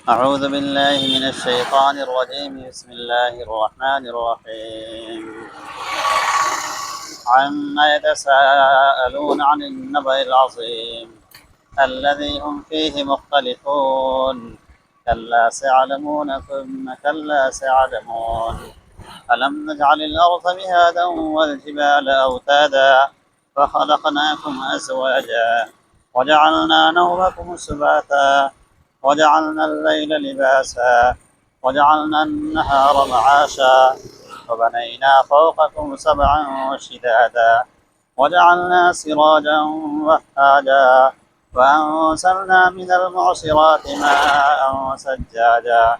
أعوذ بالله من الشيطان الرجيم. بسم الله الرحمن الرحيم. عما يتساءلون عن النبأ العظيم الذي هم فيه مختلفون. كلا سيعلمون ثم كلا سيعلمون. ألم نجعل الأرض مهادا والجبال أوتادا فخلقناكم أزواجا وجعلنا نومكم سباتا وجعلنا الليل لباسا وجعلنا النهار معاشا وبنينا فوقكم سبعا شدادا وجعلنا سراجا وهاجا وأنزلنا من المعصرات ماء سجاجا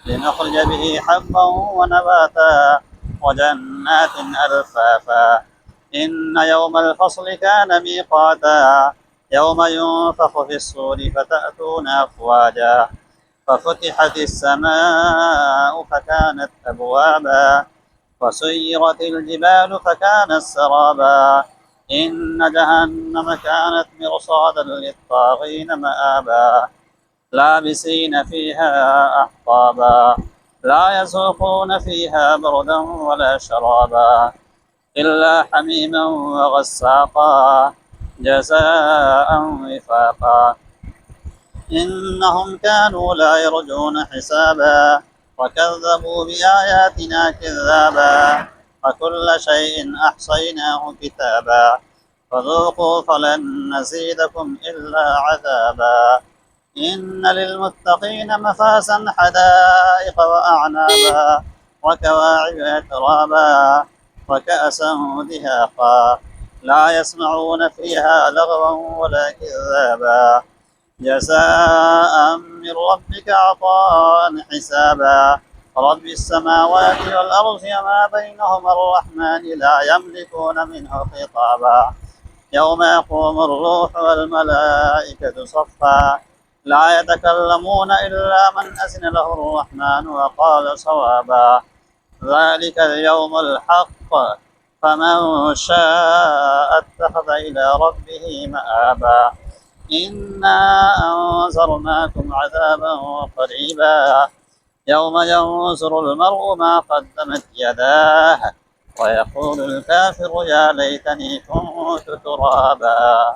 لنخرج به حبا ونباتا وجنات ألفافا. إن يوم الفصل كان ميقاتا يوم ينفخ في الصور فتأتون أفواجا ففتحت السماء فكانت أبوابا وسيرت الجبال فكانت سرابا إن جهنم كانت مرصادا للطاغين مآبا لابسين فيها أحقابا لا يذوقون فيها بردا ولا شرابا إلا حميما وغساقا جزاء وفاقا. إنهم كانوا لا يرجون حسابا وكذبوا بآياتنا كذابا وكل شيء أحصيناه كتابا فذوقوا فلن نزيدكم إلا عذابا. إن للمتقين مفازا حدائق وأعنابا وكواعب أترابا وكأسا دهاقا لا يسمعون فيها لغوا ولا كذابا جزاء من ربك عطاء حسابا. رب السماوات والأرض وما بينهما الرحمن لا يملكون منه خطابا. يوم يقوم الروح والملائكة صفا لا يتكلمون إلا من أذن له الرحمن وقال صوابا. ذلك اليوم الحق فمن شاء اتخذ إلى ربه مآبا. إنا أنذرناكم عذابا قريبا يوم ينظر المرء ما قدمت يداه ويقول الكافر يا ليتني كنت ترابا.